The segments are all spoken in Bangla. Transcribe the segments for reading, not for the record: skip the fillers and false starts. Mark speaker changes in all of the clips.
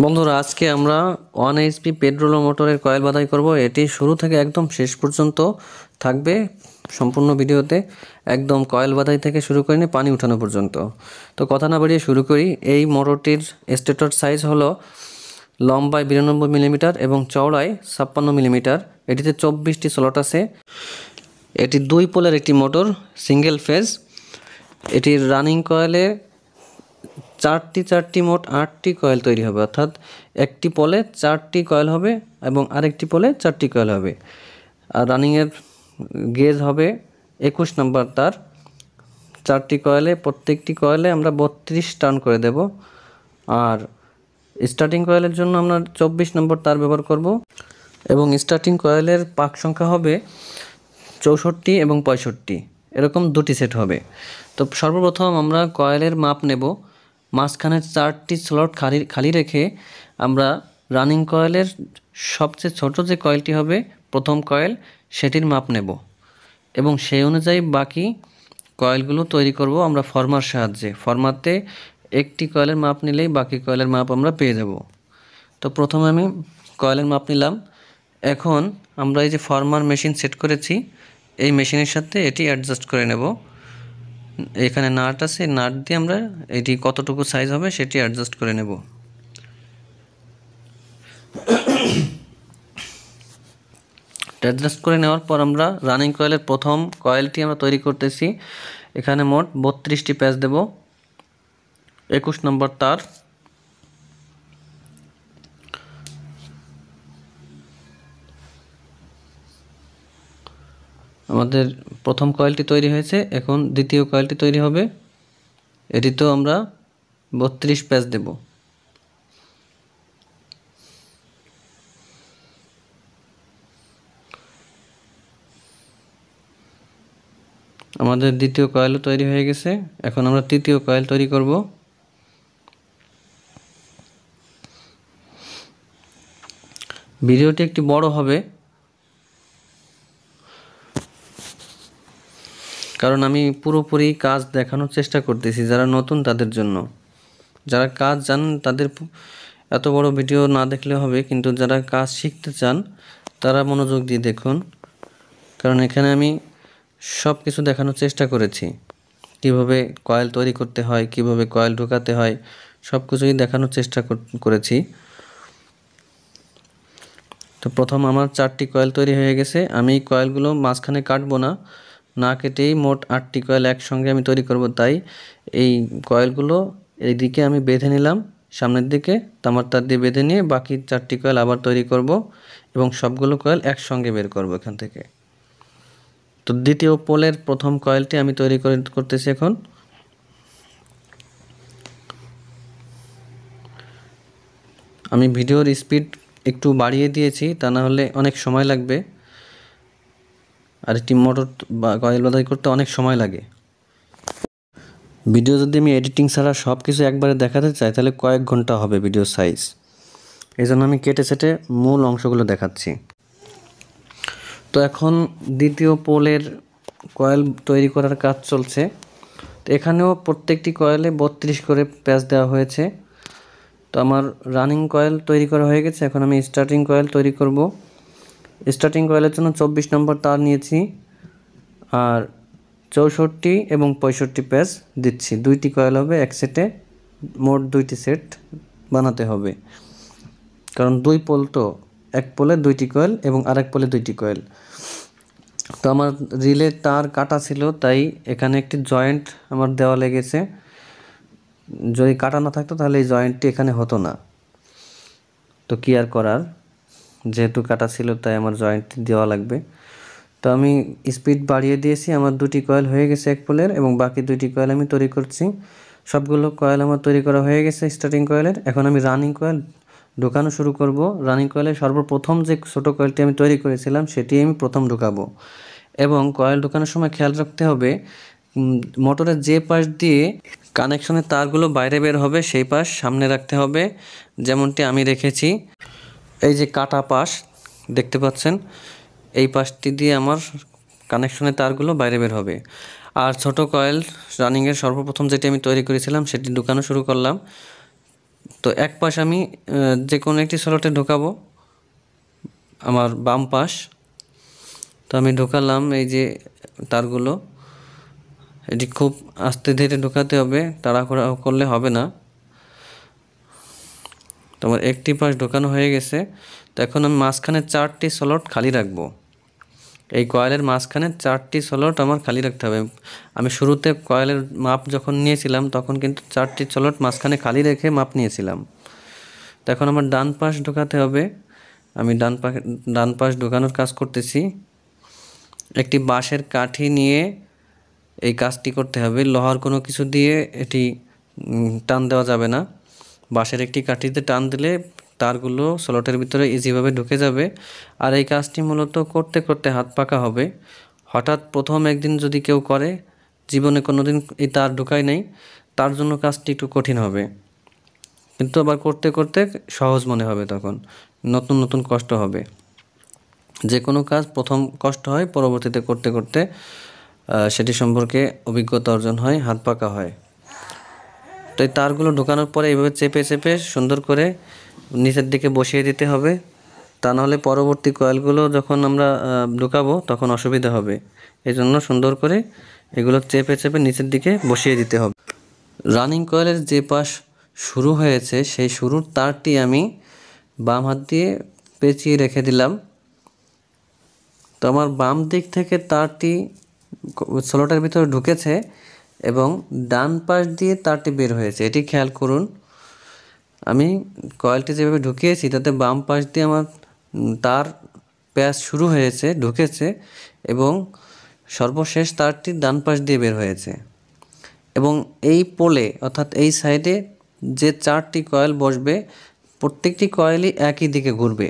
Speaker 1: বন্ধুরা, আজকে আমরা 1 এইচপি পেট্রোল মোটরের কয়েল বাধাই করব। এটি শুরু থেকে একদম শেষ পর্যন্ত থাকবে সম্পূর্ণ ভিডিওতে, একদম কয়েল বাধাই থেকে শুরু করে নিয়ে পানি উঠানো পর্যন্ত। তো কথা না বাড়িয়ে শুরু করি। এই মোটরটির স্টেটর সাইজ হলো লম্বায় 92 মিলিমিটার এবং চওড়ায় 56 মিলিমিটার। এটিতে 24টি স্লট আছে। এটি 2 পোলের একটি মোটর, সিঙ্গেল ফেজ। এটির রানিং কয়েলে চারটি মোট 8টি কয়েল তৈরি হবে, অর্থাৎ একটি পোলে 4টি কয়েল হবে এবং আরেকটি পোলে 4টি কয়েল হবে। আর রানিংয়ের গেজ হবে 21 নম্বর তার। 4টি কয়েলে, প্রত্যেকটি কয়েলে আমরা 32 টার্ন করে দেব। আর স্টার্টিং কয়েলের জন্য আমরা 24 নম্বর তার ব্যবহার করব এবং স্টার্টিং কয়েলের পাক সংখ্যা হবে 64 এবং 65, এরকম দুটি সেট হবে। তো সর্বপ্রথম আমরা কয়েলের মাপ নেব। মাঝখানে 4টি স্লট খালি রেখে আমরা রানিং কয়েলের সবচেয়ে ছোট যে কয়েলটি হবে প্রথম কয়েল, সেটির মাপ নেব এবং সেই অনুযায়ী বাকি কয়েলগুলো তৈরি করব আমরা ফরমার সাহায্যে। ফরমাতে একটি কয়েলের মাপ নিলেই বাকি কয়েলের মাপ আমরা পেয়ে যাব। তো প্রথমে আমি কয়েলের মাপ নিলাম। এখন আমরা এই যে ফরমার মেশিন সেট করেছি, এই মেশিনের সাথে এটি অ্যাডজাস্ট করে নেব। এখানে নাট আছে, নাট দিয়ে আমরা এটি কতটুকু সাইজ হবে সেটি অ্যাডজাস্ট করে নেব। অ্যাডজাস্ট করে নেওয়ার পর আমরা রানিং কয়েলের প্রথম কয়েলটি আমরা তৈরি করতেছি। এখানে মোট 32টি প্যাচ দেব। 21 নম্বর তার। আমাদের প্রথম কয়েলটি তৈরি হয়েছে, এখন দ্বিতীয় কয়েলটি তৈরি হবে। এটিতেও আমরা 32 প্যাচ দেব। আমাদের দ্বিতীয় কয়েলও তৈরি হয়ে গেছে। এখন আমরা তৃতীয় কয়েল তৈরি করব। ভিডিওটি একটু বড় হবে কারণ আমি পুরোপুরি কাজ দেখানোর চেষ্টা করতেছি যারা নতুন তাদের জন্য। যারা কাজ জানেন তাদের এত বড় ভিডিও না দেখলে হবে, কিন্তু যারা কাজ শিখতে চান তারা মনোযোগ দিয়ে দেখুন, কারণ এখানে আমি সব কিছু দেখানোর চেষ্টা করেছি। কিভাবে কয়েল তৈরি করতে হয়, কিভাবে কয়েল ঢোকাতে হয়, সব কিছুই দেখানোর চেষ্টা করেছি। তো প্রথম আমার 4টি কয়েল তৈরি হয়ে গেছে। আমি কয়েলগুলো মাঝখানে কাটবো না, না কেটেই মোট 8টি কয়েল একসঙ্গে আমি তৈরি করব। তাই এই কয়েলগুলো এইদিকে আমি বেঁধে নিলাম, সামনের দিকে তামার তার দিয়ে বেঁধে নিয়ে বাকি 4টি কয়েল আবার তৈরি করব এবং সবগুলো কয়েল একসঙ্গে বের করব এখান থেকে। তো দ্বিতীয় পোলের প্রথম কয়েলটি আমি তৈরি করতেছি এখন। আমি ভিডিওর স্পিড একটু বাড়িয়ে দিয়েছি, তা না হলে অনেক সময় লাগবে। আর একটি মোটর বা কয়েল বাধাই করতে অনেক সময় লাগে। ভিডিও যদি আমি এডিটিং ছাড়া সব কিছু একবারে দেখাতে চাই তাহলে কয়েক ঘন্টা হবে ভিডিও সাইজ। এই জন্য আমি কেটে সেটে মূল অংশগুলো দেখাচ্ছি। তো এখন দ্বিতীয় পোলের কয়েল তৈরি করার কাজ চলছে। তো এখানেও প্রত্যেকটি কয়েলে 32 করে প্যাচ দেওয়া হয়েছে। তো আমার রানিং কয়েল তৈরি করা হয়ে গেছে। এখন আমি স্টার্টিং কয়েল তৈরি করব। স্টার্টিং কয়েলের জন্য 24 নম্বর তার নিয়েছি আর 64 এবং 65 প্যাচ দিচ্ছি। 2টি কয়েল হবে এক সেটে, মোট 2টি সেট বানাতে হবে, কারণ 2 পোল, তো এক পোলে 2টি কয়েল এবং আরেক পোলে 2টি কয়েল। তো আমার রিলে তার কাটা ছিল, তাই এখানে একটি জয়েন্ট আমার দেওয়া লেগেছে। যদি কাটা না থাকতো তাহলে এই জয়েন্টটি এখানে হতো না। তো কি আর করার, যেহেতু কাটা ছিল তাই আমার জয়েন্টটি দেওয়া লাগবে। তো আমি স্পিড বাড়িয়ে দিয়েছি। আমার 2টি কয়েল হয়ে গেছে এক পোলের এবং বাকি 2টি কয়েল আমি তৈরি করছি। সবগুলো কয়েল আমার তৈরি করা হয়ে গেছে স্টার্টিং কয়েলের। এখন আমি রানিং কয়েল ঢোকানো শুরু করব। রানিং কয়েলের সর্বপ্রথম যে ছোটো কয়েলটি আমি তৈরি করেছিলাম সেটি আমি প্রথম ঢোকাবো এবং কয়েল ঢোকানোর সময় খেয়াল রাখতে হবে মোটরের যে পাশ দিয়ে কানেকশনের তারগুলো বাইরে বের হবে সেই পাশ সামনে রাখতে হবে, যেমনটি আমি রেখেছি। এই যে কাটা পাশ দেখতে পাচ্ছেন, এই পাশটি দিয়ে আমার কানেকশনের তারগুলো বাইরে বের হবে। আর ছোট কয়েল রানিংয়ের সর্বপ্রথম যেটি আমি তৈরি করেছিলাম সেটি ঢুকানো শুরু করলাম। তো এক পাশ আমি যে কোনো একটি স্লটে ঢোকাবো, আমার বাম পাশ। তো আমি ঢোকালাম এই যে তারগুলো, এটি খুব আস্তে ধীরে ঢোকাতে হবে, তাড়াহুড়া করলে হবে না। তোমার একটি পাশ ঢোকানো হয়ে গেছে। তো এখন আমি মাঝখানে 4টি স্লট খালি রাখবো। এই কয়েলের মাঝখানে 4টি স্লট আমার খালি রাখতে হবে। আমি শুরুতে কয়েলের মাপ যখন নিয়েছিলাম তখন কিন্তু 4টি স্লট মাঝখানে খালি রেখে মাপ নিয়েছিলাম। তো এখন আমার ডান পাশ ঢোকাতে হবে। আমি ডান পাশ ঢোকানোর কাজ করতেছি। একটি বাঁশের কাঠি নিয়ে এই কাজটি করতে হবে। লোহার কোনো কিছু দিয়ে এটি টান দেওয়া যাবে না। বাঁশের একটি কাঠিতে টান দিলে তারগুলো স্লটের ভিতরে ইজিভাবে ঢুকে যাবে। আর এই কাজটি মূলত করতে করতে হাত পাকা হবে। হঠাৎ প্রথম একদিন যদি কেউ করে, জীবনে কোনো দিন এই তার ঢুকায় নাই, তার জন্য কাজটি একটু কঠিন হবে। কিন্তু আবার করতে করতে সহজ মনে হবে, তখন নতুন নতুন কষ্ট হবে। যে কোনো কাজ প্রথম কষ্ট হয়, পরবর্তীতে করতে করতে সেটি সম্পর্কে অভিজ্ঞতা অর্জন হয়, হাত পাকা হয়। তো এই তারগুলো ঢোকানোর পরে এইভাবে চেপে চেপে সুন্দর করে নিচের দিকে বসিয়ে দিতে হবে। তা নাহলে পরবর্তী কয়েলগুলো যখন আমরা ঢুকাবো তখন অসুবিধা হবে। এই জন্য সুন্দর করে এগুলো চেপে চেপে নিচের দিকে বসিয়ে দিতে হবে। রানিং কয়েলের যে পাশ শুরু হয়েছে সেই শুরুর তারটি আমি বাম হাত দিয়ে পেঁচিয়ে রেখে দিলাম। তো আমার বাম দিক থেকে তারটি স্লটের ভিতরে ঢুকেছে এবং ডান পাশ দিয়ে তারটি বের হয়েছে, এটি খেয়াল করুন। আমি কয়েলটি যেভাবে ঢুকিয়েছি তাতে বাম পাশ দিয়ে আমার তার প্যাচ শুরু হয়েছে, ঢুকেছে, এবং সর্বশেষ তারটি ডান পাশ দিয়ে বের হয়েছে। এবং এই পোলে অর্থাৎ এই সাইডে যে 4টি কয়েল বসবে, প্রত্যেকটি কয়েলই একই দিকে ঘুরবে।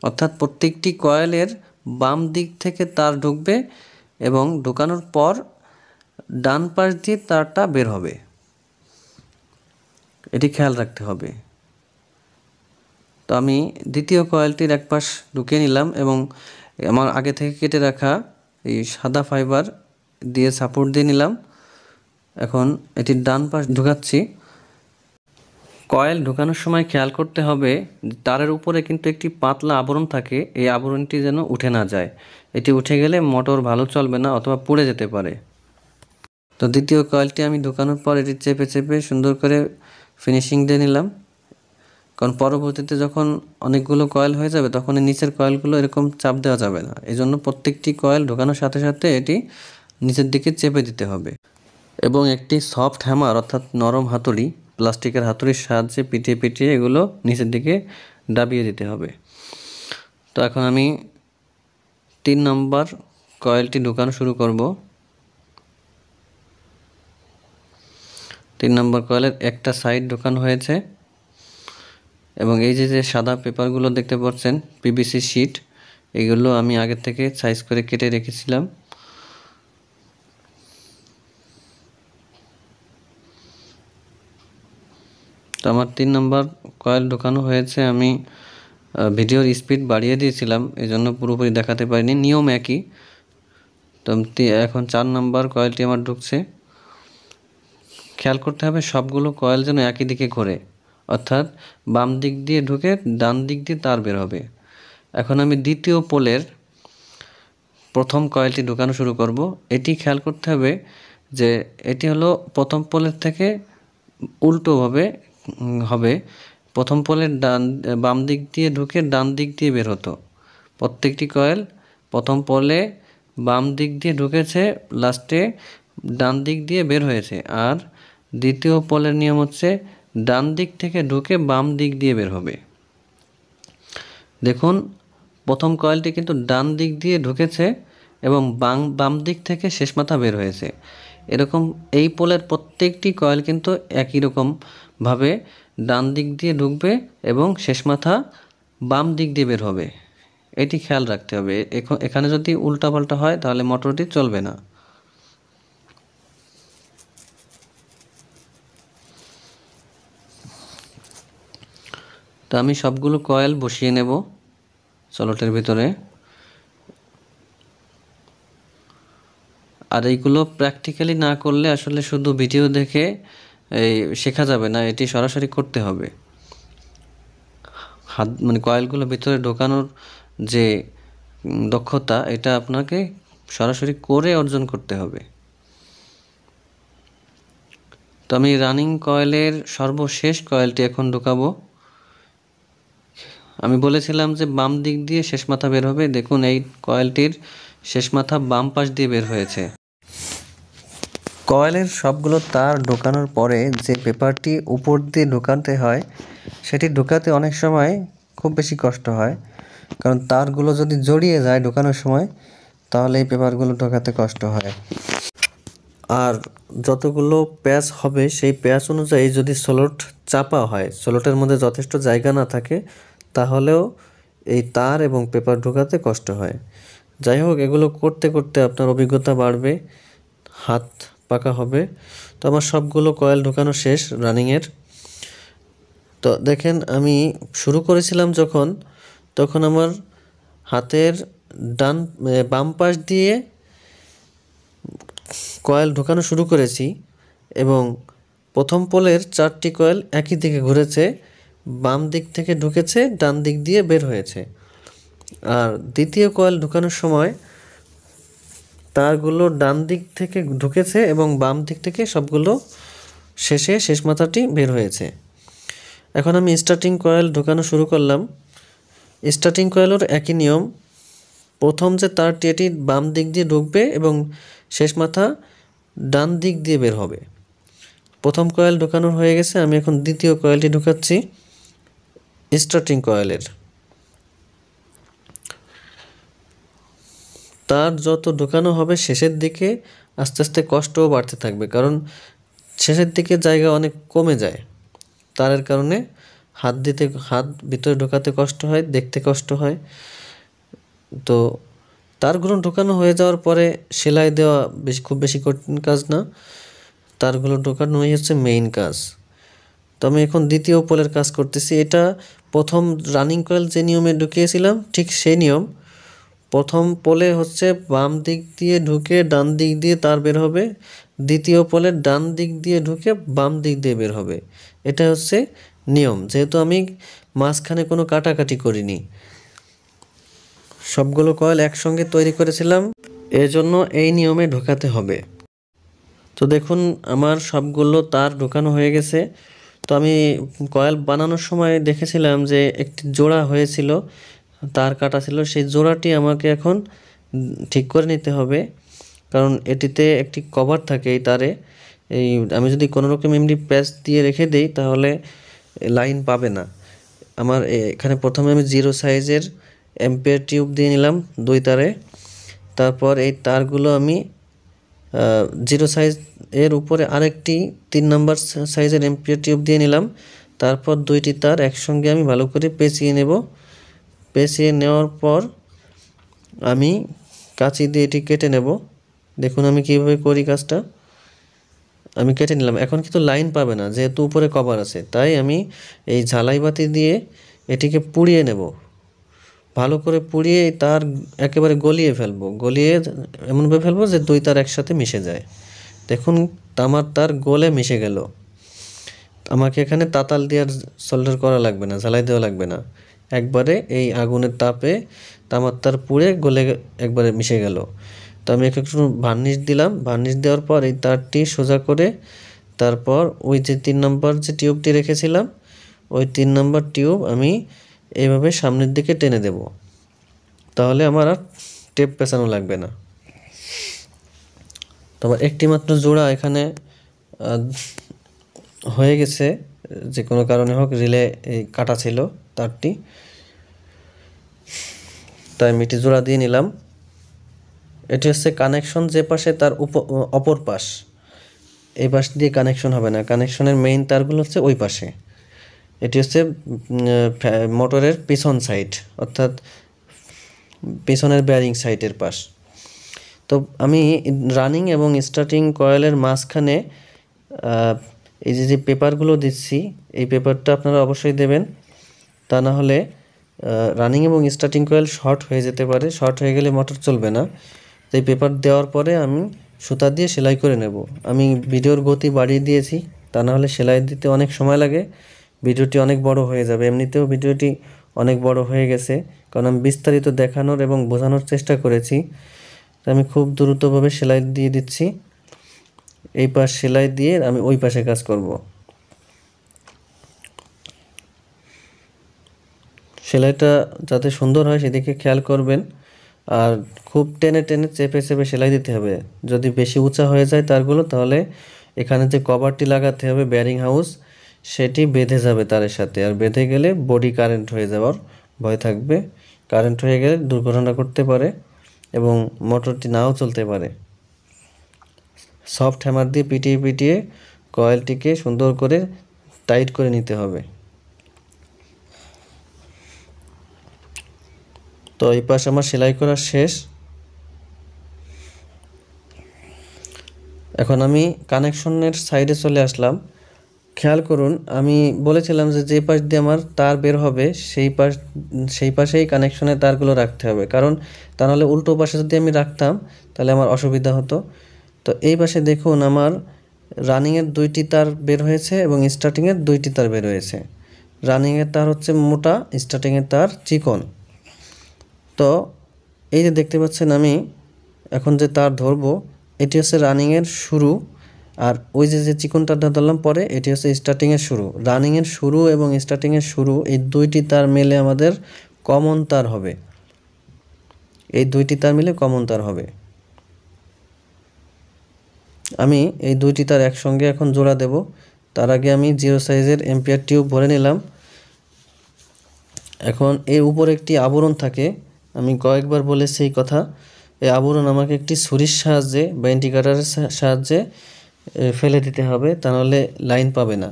Speaker 1: অর্থাৎ প্রত্যেকটি কয়েলের বাম দিক থেকে তার ঢুকবে এবং ঢোকানোর পর ডান পাশ দিয়ে তারটা বের হবে। এটি খেয়াল রাখতে হবে। তো আমি দ্বিতীয় কয়েলটির এক পাশ ঢুকিয়ে নিলাম এবং আমার আগে থেকে কেটে রাখা এই সাদা ফাইবার দিয়ে সাপোর্ট দিয়ে নিলাম। এখন এটির ডান পাশ ঢুকাচ্ছি। কয়েল ঢোকানোর সময় খেয়াল করতে হবে তারের উপরে কিন্তু একটি পাতলা আবরণ থাকে, এই আবরণটি যেন উঠে না যায়। এটি উঠে গেলে মোটর ভালো চলবে না অথবা পুড়ে যেতে পারে। তো দ্বিতীয় কয়েলটি আমি ঢোকানোর পর এটি চেপে চেপে সুন্দর করে ফিনিশিং দিয়ে নিলাম। কারণ পরবর্তীতে যখন অনেকগুলো কয়েল হয়ে যাবে তখন এই নিচের কয়েলগুলো এরকম চাপ দেওয়া যাবে না। এই জন্য প্রত্যেকটি কয়েল ঢোকানোর সাথে সাথে এটি নিচের দিকে চেপে দিতে হবে এবং একটি সফট হ্যামার অর্থাৎ নরম হাতুড়ি, প্লাস্টিকের হাতুড়ির সাহায্যে পিটিয়ে পিটিয়ে এগুলো নিচের দিকে দাবিয়ে দিতে হবে। তো এখন আমি 3 নম্বর কয়েলটি ঢোকানো শুরু করব। 3 নম্বর কয়েলের একটা সাইড ঢোকানো হয়েছে এবং এই যে যে সাদা পেপারগুলো দেখতে পাচ্ছেন, পিভিসি শিট, এগুলো আমি আগে থেকে সাইজ করে কেটে রেখেছিলাম। তো আমার 3 নম্বর কয়েল ঢোকানো হয়েছে। আমি ভিডিওর স্পিড বাড়িয়ে দিয়েছিলাম, এই জন্য পুরোপুরি দেখাতে পারিনি, নিয়ম একই। তো এখন 4 নম্বর কয়েলটি আমার ঢুকছে। খেয়াল করতে হবে সবগুলো কয়েল যেন একই দিকে ঘোরে, অর্থাৎ বাম দিক দিয়ে ঢুকে ডান দিক দিয়ে তার বের হবে। এখন আমি দ্বিতীয় পোলের প্রথম কয়েলটি ঢোকানো শুরু করব। এটি খেয়াল করতে হবে যে এটি হলো প্রথম পোলের থেকে উল্টোভাবে হবে। প্রথম পোলের বাম দিক দিয়ে ঢুকে ডান দিক দিয়ে বের হতো। প্রত্যেকটি কয়েল প্রথম পোলে বাম দিক দিয়ে ঢুকেছে, লাস্টে ডান দিক দিয়ে বের হয়েছে। আর দ্বিতীয় পোলের নিয়ম হচ্ছে ডান দিক থেকে ঢুকে বাম দিক দিয়ে বের হবে। দেখুন প্রথম কয়েলটি কিন্তু ডান দিক দিয়ে ঢুকেছে এবং বাম দিক থেকে শেষ মাথা বের হয়েছে। এরকম এই পোলের প্রত্যেকটি কয়েল কিন্তু একই রকমভাবে ডান দিক দিয়ে ঢুকবে এবং শেষ মাথা বাম দিক দিয়ে বের হবে। এটি খেয়াল রাখতে হবে। এখানে যদি উল্টাপাল্টা হয় তাহলে মোটরটি চলবে না। তো আমি সবগুলো কয়েল বসিয়ে নেব স্লটের ভিতরে। আর এইগুলো প্র্যাকটিক্যালি না করলে আসলে শুধু ভিডিও দেখে এই শেখা যাবে না, এটি সরাসরি করতে হবে। হাত মানে কয়েলগুলো ভিতরে ঢোকানোর যে দক্ষতা, এটা আপনাকে সরাসরি করে অর্জন করতে হবে। তো আমি রানিং কয়েলের সর্বশেষ কয়েলটি এখন ঢোকাবো। আমি বলেছিলাম যে বাম দিক দিয়ে শেষ মাথা বের হবে। দেখুন এই কয়েলটির শেষ মাথা বাম পাশ দিয়ে বের হয়েছে। কয়েলের সবগুলো তার ঢোকানোর পরে যে পেপারটি উপর দিয়ে ঢোকাতে হয়, সেটি ঢোকাতে অনেক সময় খুব বেশি কষ্ট হয়, কারণ তারগুলো যদি জড়িয়ে যায় ঢোকানোর সময়, তাহলে এই পেপারগুলো ঢোকাতে কষ্ট হয়। আর যতগুলো প্যাচ হবে সেই প্যাচ অনুযায়ী যদি স্লট চাপা হয়, স্লটের মধ্যে যথেষ্ট জায়গা না থাকে, তাহলেও এই তার এবং পেপার ঢোকাতে কষ্ট হয়। যাই হোক, এগুলো করতে করতে আপনার অভিজ্ঞতা বাড়বে, হাত পাকা হবে। তো আমার সবগুলো কয়েল ঢোকানো শেষ রানিংয়ের। তো দেখেন, আমি শুরু করেছিলাম তখন আমার হাতের বাম পাশ দিয়ে কয়েল ঢোকানো শুরু করেছি এবং প্রথম পোলের 4টি কয়েল একই দিকে ঘুরেছে, বাম দিক থেকে ঢুকেছে, ডান দিক দিয়ে বের হয়েছে। আর দ্বিতীয় কয়েল ঢোকানোর সময় তারগুলো ডান দিক থেকে ঢুকেছে এবং বাম দিক থেকে সবগুলো শেষ মাথাটি বের হয়েছে। এখন আমি স্টার্টিং কয়েল ঢোকানো শুরু করলাম। স্টার্টিং কয়েলের একই নিয়ম, প্রথম যে তারটি এটি বাম দিক দিয়ে ঢুকবে এবং শেষ মাথা ডান দিক দিয়ে বের হবে। প্রথম কয়েল ঢোকানো হয়ে গেছে, আমি এখন দ্বিতীয় কয়েলটি ঢোকাচ্ছি স্টার্টিং কয়েলের। তার যত ঢোকানো হবে শেষের দিকে আস্তে আস্তে কষ্টও বাড়তে থাকবে, কারণ শেষের দিকে জায়গা অনেক কমে যায়। তারের কারণে হাত ভিতরে ঢোকাতে কষ্ট হয়, দেখতে কষ্ট হয়। তো তারগুলো ঢোকানো হয়ে যাওয়ার পরে সেলাই দেওয়া খুব বেশি কঠিন কাজ না, তারগুলো ঢোকানোই হচ্ছে মেইন কাজ। তো আমি এখন দ্বিতীয় পোলের কাজ করতেছি। এটা প্রথম রানিং কয়েল যে নিয়মে ঢুকিয়েছিলাম ঠিক সেই নিয়ম। প্রথম পোলে হচ্ছে বাম দিক দিয়ে ঢুকে ডান দিক দিয়ে তার বের হবে, দ্বিতীয় পোলে ডান দিক দিয়ে ঢুকে বাম দিক দিয়ে বের হবে। এটা হচ্ছে নিয়ম, যেহেতু আমি মাঝখানে কোনো কাটাকাটি করিনি, সবগুলো কয়েল একসঙ্গে তৈরি করেছিলাম, এজন্য এই নিয়মে ঢোকাতে হবে। তো দেখুন, আমার সবগুলো তার ঢোকানো হয়ে গেছে। তো আমি কয়েল বানানোর সময় দেখেছিলাম যে একটি জোড়া হয়েছিল, তার কাটা ছিল, সেই জোড়াটি আমাকে এখন ঠিক করে নিতে হবে, কারণ এটিতে একটি কভার থাকে এই তারে। আমি যদি কোনো রকম এমনি প্যাচ দিয়ে রেখে দিই তাহলে লাইন পাবে না। আমার এখানে প্রথমে আমি 0 সাইজের অ্যাম্পিয়ার টিউব দিয়ে নিলাম 2 তারে। তারপর এই তারগুলো আমি 0 সাইজ এর উপরে আরেকটি 3 নম্বর সাইজের অ্যাম্পিয়ার টিউব দিয়ে নিলাম। তারপর 2টি তার একসঙ্গে আমি ভালো করে পেঁচিয়ে নেব। পেঁচিয়ে নেওয়ার পর আমি কাঁচি দিয়ে এটি কেটে নেব। দেখুন আমি কীভাবে করি কাজটা। আমি কেটে নিলাম। এখন কিন্তু লাইন পাবে না, যেহেতু উপরে কভার আছে, তাই আমি এই ঝালাই বাতি দিয়ে এটিকে পুড়িয়ে নেব। ভালো করে পুড়িয়ে তার একেবারে গলিয়ে ফেলবো, গলিয়ে এমনভাবে ফেলবো যে 2 তার একসাথে মিশে যায়। দেখুন তামার তার গলে মিশে গেল। আমাকে এখানে তাতাল দিয়ে আর সোল্ডার করা লাগবে না, ঝালাই দেওয়া লাগবে না, একবারে এই আগুনের তাপে তামার তার পুড়ে গলে একবারে মিশে গেল। তো আমি একটু ভার্নিশ দিলাম। ভার্নিশ দেওয়ার পর এই তারটি সোজা করে তারপর ওই যে 3 নম্বর যে টিউবটি রেখেছিলাম, ওই 3 নম্বর টিউব আমি এইভাবে সামনের দিকে টেনে দেব, তাহলে আমার আর টেপ পেঁচানো লাগবে না। তারপর একটি মাত্র জোড়া এখানে হয়ে গেছে, যে কোনো কারণে হোক রিলে এই কাটা ছিল তারটি, তাই আমি এটি জোড়া দিয়ে নিলাম। এটি হচ্ছে কানেকশন, যে পাশে তার অপর পাশ, এই পাশ দিয়ে কানেকশন হবে না, কানেকশনের মেইন তারগুলো হচ্ছে ওই পাশে। এটি হচ্ছে মোটরের পিছন সাইড, অর্থাৎ পিছনের বেয়ারিং সাইডের পাশ। তো আমি রানিং এবং স্টার্টিং কয়েলের মাঝখানে এই যে পেপারগুলো দিচ্ছি, এই পেপারটা আপনারা অবশ্যই দেবেন, তা না হলে রানিং এবং স্টার্টিং কয়েল শর্ট হয়ে যেতে পারে। শর্ট হয়ে গেলে মোটর চলবে না। এই পেপার দেওয়ার পরে আমি সুতা দিয়ে সেলাই করে নেব। আমি ভিডিওর গতি বাড়িয়ে দিয়েছি, তা না হলে সেলাই দিতে অনেক সময় লাগে, ভিডিওটি অনেক বড় হয়ে যাবে। এমনিতেও ভিডিওটি অনেক বড় হয়ে গেছে, কারণ আমি বিস্তারিত দেখানোর এবং বোঝানোর চেষ্টা করেছি। তো আমি খুব দ্রুতভাবে সেলাই দিয়ে দিচ্ছি। এই পাশ সেলাই দিয়ে আমি ওই পাশে কাজ করব। সেলাইটা যাতে সুন্দর হয় সেদিকে খেয়াল করবেন। আর খুব টেনে টেনে চেপে চেপে সেলাই দিতে হবে। যদি বেশি উঁচা হয়ে যায় তারগুলো, তাহলে এখানে যে কভারটি লাগাতে হবে বেয়ারিং হাউস, সেটি বেঁধে যাবে তারের সাথে। আর বেঁধে গেলে বডি কারেন্ট হয়ে যাওয়ার ভয় থাকবে। কারেন্ট হয়ে গেলে দুর্ঘটনা করতে পারে এবং মোটরটি নাও চলতে পারে। সফট হ্যামার দিয়ে পিটিয়ে পিটিয়ে কয়েলটিকে সুন্দর করে টাইট করে নিতে হবে। তো এই পাশ আমার সেলাই করা শেষ। এখন আমি কানেকশনের সাইডে চলে আসলাম। খেয়াল করুন, আমি বলেছিলাম যে যে পাশ দিয়ে আমার তার বের হবে সেই পাশেই কানেকশনের তারগুলো রাখতে হবে, কারণ তা নাহলে উল্টো পাশে যদি আমি রাখতাম তাহলে আমার অসুবিধা হতো। তো এই পাশে দেখুন, আমার রানিংয়ের 2টি তার বের হয়েছে এবং স্টার্টিংয়ের 2টি তার বের হয়েছে। রানিংয়ের তার হচ্ছে মোটা, স্টার্টিংয়ের তার চিকন। তো এই যে দেখতে পাচ্ছেন, আমি এখন যে তার ধরবো, এটি হচ্ছে রানিংয়ের শুরু, আর ওই যে চিকনটা ধরলাম পরে, এটি হচ্ছে স্টার্টিংয়ের শুরু। রানিংয়ের শুরু এবং স্টার্টিংয়ের শুরু, এই 2টি তার মিলে আমাদের কমন তার হবে। এই 2টি তার মিলে কমন তার হবে। আমি এই 2টি তার একসঙ্গে এখন জোড়া দেব। তার আগে আমি 0 সাইজের এম্পিয়ার টিউব ভরে নিলাম। এখন এর উপরে একটি আবরণ থাকে, আমি কয়েকবার বলেছি এই কথা। এই আবরণ আমাকে একটি ছুরির সাহায্যে বা ইন্ডিকেটরের সাহায্যে ফেলে দিতে হবে, তা নাহলে লাইন পাবে না।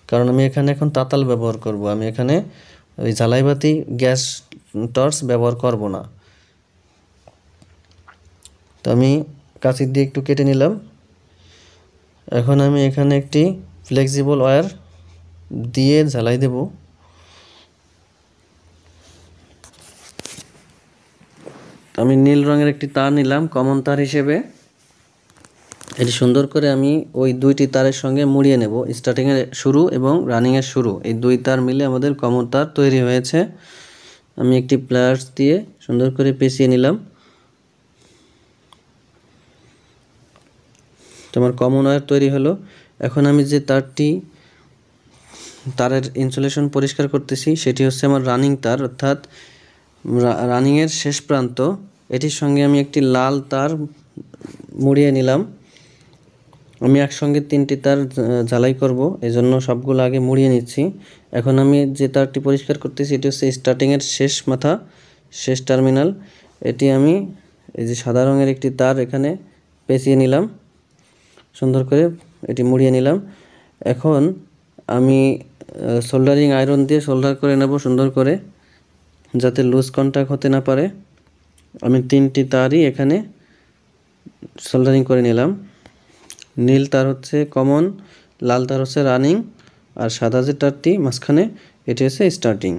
Speaker 1: কারণ আমি এখানে এখন তাতাল ব্যবহার করব, আমি এখানে ওই জ্বালাইবাতি গ্যাস টর্চ ব্যবহার করব না। তো আমি কাঁচি দিয়ে একটু কেটে নিলাম। এখন আমি এখানে একটি ফ্লেক্সিবল ওয়্যার দিয়ে জ্বালাই দেব। আমি নীল রঙের একটি তার নিলাম কমন তার হিসেবে। এটি সুন্দর করে আমি ওই 2টি তারের সঙ্গে মুড়িয়ে নেব। স্টার্টিংয়ের শুরু এবং রানিংয়ের শুরু, এই 2 তার মিলে আমাদের কমন তার তৈরি হয়েছে। আমি একটি প্লায়ার্স দিয়ে সুন্দর করে পেঁচিয়ে নিলাম। আমার কমন ওয়্যার তৈরি হলো। এখন আমি যে তারের ইনসুলেশন পরিষ্কার করতেছি, সেটি হচ্ছে আমার রানিং তার, অর্থাৎ রানিংয়ের শেষ প্রান্ত। এটির সঙ্গে আমি একটি লাল তার মুড়িয়ে নিলাম। আমি একসঙ্গে 3টি তার ঝালাই করব, এজন্য সবগুলো আগে মুড়িয়ে নিচ্ছি। এখন আমি যে তারটি পরিষ্কার করতেছি, এটি হচ্ছে স্টার্টিংয়ের শেষ মাথা, শেষ টার্মিনাল। এটি আমি এই যে সাদা রঙের একটি তার এখানে পেঁচিয়ে নিলাম, সুন্দর করে এটি মুড়িয়ে নিলাম। এখন আমি সোল্ডারিং আয়রন দিয়ে সোল্ডার করে নেব সুন্দর করে, যাতে লুজ কন্ট্যাক্ট হতে না পারে। আমি 3টি তারই এখানে সোল্ডারিং করে নিলাম। নীল তার হচ্ছে কমন, লাল তার হচ্ছে রানিং, আর সাদা যে তারটি মাঝখানে, এটি হচ্ছে স্টার্টিং।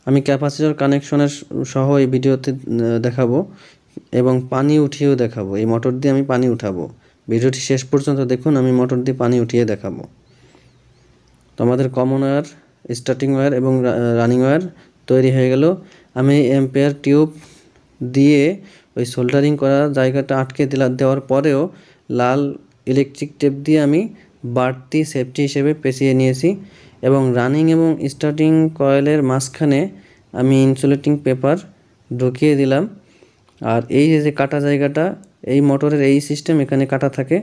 Speaker 1: আমি ক্যাপাসিটর কানেকশনের সহ এই ভিডিওতে দেখাবো এবং পানি উঠিয়েও দেখাবো। এই মোটর দিয়ে আমি পানি উঠাবো। ভিডিওটি শেষ পর্যন্ত দেখুন, আমি মোটর দিয়ে পানি উঠিয়ে দেখাবো। তো আমাদের কমন ওয়্যার, স্টার্টিং ওয়্যার এবং রানিং ওয়্যার তৈরি হয়ে গেল। আমি এম্পিয়ার টিউব দিয়ে ওই সোল্ডারিং করা জায়গাটা আটকে দেওয়ার পরেও লাল ইলেকট্রিক টেপ দিয়ে আমি বাড়তি সেফটি হিসেবে পেঁচিয়ে নিয়েছি এবং রানিং এবং স্টার্টিং কয়েলের মাঝখানে আমি ইনসুলেটিং পেপার ঢুকিয়ে দিলাম। আর এই যে কাটা জায়গাটা, এই মোটরের এই সিস্টেম, এখানে কাটা থাকে।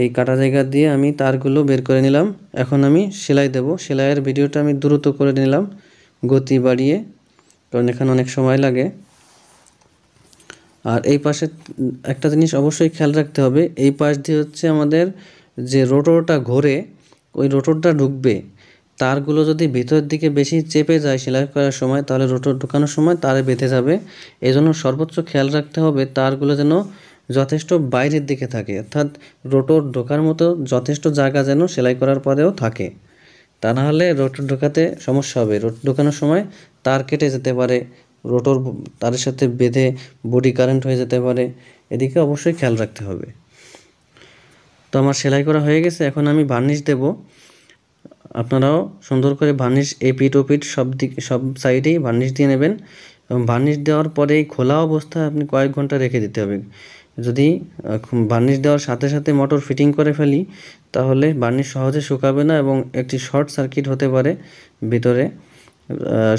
Speaker 1: এই কাটা জায়গা দিয়ে আমি তারগুলো বের করে নিলাম। এখন আমি সেলাই দেব। সেলাইয়ের ভিডিওটা আমি দ্রুত করে নিলাম গতি বাড়িয়ে, কারণ এখানে অনেক সময় লাগে। আর এই পাশে একটা জিনিস অবশ্যই খেয়াল রাখতে হবে, এই পাশ দিয়ে হচ্ছে আমাদের যে রোটরটা ঘোরে, ওই রোটরটা ঢুকবে। তারগুলো যদি ভিতরের দিকে বেশি চেপে যায় সেলাই করার সময়, তাহলে রোটর ঢোকানোর সময় তারে বেঁধে যাবে। এই জন্য সর্বোচ্চ খেয়াল রাখতে হবে তারগুলো যেন যথেষ্ট বাইরের দিকে থাকে, অর্থাৎ রোটর ঢোকার মতো যথেষ্ট জায়গা যেন সেলাই করার পরেও থাকে। তা না হলে রোটর ঢোকাতে সমস্যা হবে। রোটর ঢোকানোর সময় তার কেটে যেতে পারে, রোটর তারের সাথে বেঁধে বডি কারেন্ট হয়ে যেতে পারে। এদিকে অবশ্যই খেয়াল রাখতে হবে। তো আমার সেলাই করা হয়ে গেছে, এখন আমি বার্নিশ দেব। আপনারাও সুন্দর করে বার্নিশ এপিট ওপিট সব সাইডেই বার্নিশ দিয়ে নেবেন এবং বার্নিশ দেওয়ার পরে খোলা অবস্থায় আপনি কয়েক ঘন্টা রেখে দিতে হবে। যদি বার্নিশ দেওয়ার সাথে সাথে মোটর ফিটিং করে ফেলি তাহলে বার্নিশ সহজে শুকাবে না এবং একটি শর্ট সার্কিট হতে পারে, ভিতরে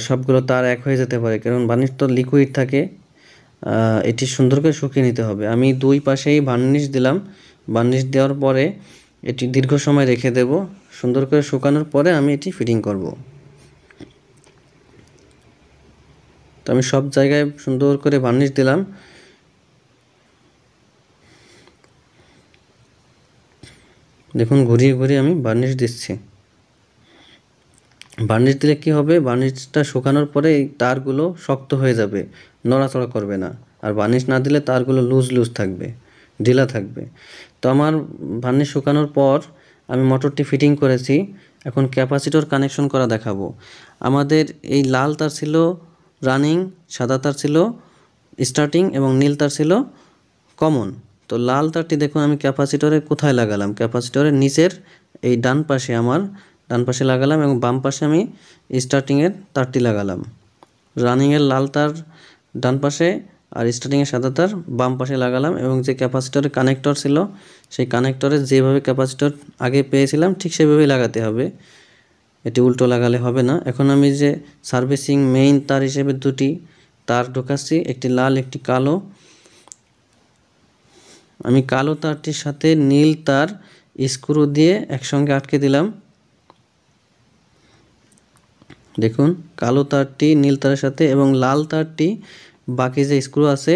Speaker 1: সবগুলো তার এক হয়ে যেতে পারে, কারণ বার্নিশ তো লিকুইড থাকে। এটি সুন্দর করে শুকিয়ে নিতে হবে। আমি দুই পাশেই বার্নিশ দিলাম, বার্নিশ দেওয়ার পরে এটি দীর্ঘ সময় রেখে দেব। সুন্দর করে শুকানোর পরে আমি এটি ফিটিং করব। তো আমি সব জায়গায় সুন্দর করে বার্নিশ দিলাম। দেখুন ঘুরিয়ে ঘুরিয়ে আমি বার্নিশ দিচ্ছি। বার্নিশ দিলে কি হবে, বার্নিশটা শুকানোর পরে এই তারগুলো শক্ত হয়ে যাবে, নড়াচড়া করবে না। আর বার্নিশ না দিলে তারগুলো লুজ লুজ থাকবে, ঢিলা থাকবে। তো আমার বার্নিশ শুকানোর পর আমি মোটরটি ফিটিং করেছি। এখন ক্যাপাসিটর কানেকশন করা দেখাবো। আমাদের এই লাল তার ছিল রানিং, সাদা তার ছিল স্টার্টিং এবং নীল তার ছিল কমন। তো লাল তারটি দেখুন আমি ক্যাপাসিটরে কোথায় লাগালাম, ক্যাপাসিটরের নিচের এই ডান পাশে লাগালাম এবং বাম পাশে আমি স্টার্টিংয়ের তারটি লাগালাম। রানিংয়ের লাল তার ডান পাশে আর স্টার্টিংয়ের সাদা তার বাম পাশে লাগালাম এবং যে ক্যাপাসিটরের কানেক্টর ছিল সেই কানেক্টরে যেভাবে ক্যাপাসিটর আগে পেয়েছিলাম ঠিক সেভাবেই লাগাতে হবে, এটি উল্টো লাগালে হবে না। এখন আমি যে সার্ভিসিং মেইন তার হিসেবে দুটি তার ঢোকাচ্ছি, একটি লাল একটি কালো। আমি কালো তারটির সাথে নীল তার স্ক্রু দিয়ে একসঙ্গে আটকে দিলাম। দেখুন কালো তারটি নীল তারের সাথে এবং লাল তারটি বাকি যে স্ক্রু আছে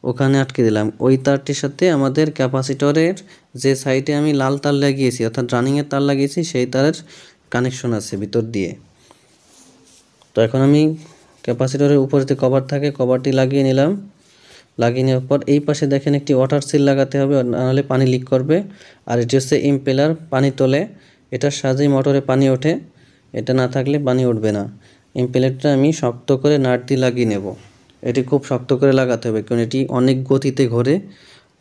Speaker 1: ওখানে আটকে দিলাম। ওই তারটির সাথে আমাদের ক্যাপাসিটরের যে সাইডে আমি লাল তার লাগিয়েছি অর্থাৎ রানিংয়ের তার লাগিয়েছি সেই তারের কানেকশন আছে ভিতর দিয়ে। তো এখন আমি ক্যাপাসিটরের উপরে যে কভার থাকে কভারটি লাগিয়ে নিলাম। লাগিয়ে নেওয়ার পর এই পাশে দেখেন একটি ওয়াটার সিল লাগাতে হবে, নাহলে পানি লিক করবে। আর এটি হচ্ছে ইম্পেলার, পানি তোলে, এটার সাহায্যেই মোটরে পানি ওঠে, এটা না থাকলে পানি উঠবে না। ইম্পেলারটা আমি শক্ত করে নাট দিয়ে লাগিয়ে নেব। এটি খুব শক্ত করে লাগাতে হবে কারণ এটি অনেক গতিতে ঘোরে,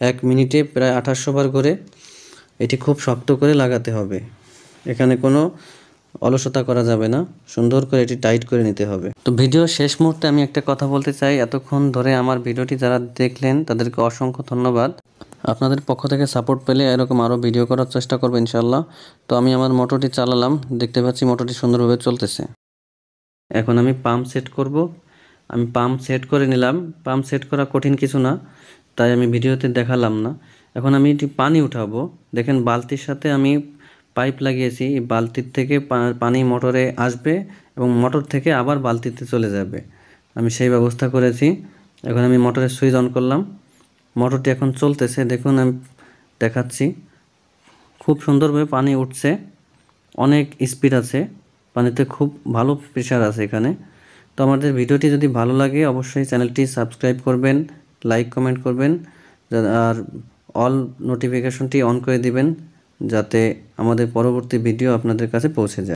Speaker 1: 1 মিনিটে প্রায় 2800 বার ঘোরে। এটি খুব শক্ত করে লাগাতে হবে, এখানে কোনো অলসতা করা যাবে না, সুন্দর করে এটি টাইট করে নিতে হবে। তো ভিডিও শেষ মুহূর্তে আমি একটা কথা বলতে চাই, এতক্ষণ ধরে আমার ভিডিওটি যারা দেখলেন তাদেরকে অসংখ্য ধন্যবাদ। আপনাদের পক্ষ থেকে সাপোর্ট পেলে এরকম আরও ভিডিও করার চেষ্টা করবো ইনশাল্লাহ। তো আমি আমার মোটরটি চালালাম, দেখতে পাচ্ছি মোটরটি সুন্দরভাবে চলতেছে। এখন আমি পাম্প সেট করব। আমি পাম্প সেট করে নিলাম। পাম্প সেট করা কঠিন কিছু না, তাই আমি ভিডিওতে দেখালাম না। এখন আমি এটি পানি উঠাবো। দেখেন বালতির সাথে আমি পাইপ লাগিয়েছি, এই বালতির থেকে পানি মোটরে আসবে এবং মোটর থেকে আবার বালতিতে চলে যাবে, আমি সেই ব্যবস্থা করেছি। এখন আমি মোটরের সুইচ অন করলাম, মোটরটি এখন চলতেছে। দেখুন আমি দেখাচ্ছি, খুব সুন্দরভাবে পানি উঠছে, অনেক স্পিড আছে পানিতে, খুব ভালো প্রেশার আছে এখানে। তো আমাদের ভিডিওটি যদি ভালো লাগে অবশ্যই চ্যানেলটি সাবস্ক্রাইব করবেন, লাইক কমেন্ট করবেন আর অল নোটিফিকেশনটি অন করে দিবেন যাতে আমাদের পরবর্তী ভিডিও আপনাদের কাছে পৌঁছে যায়।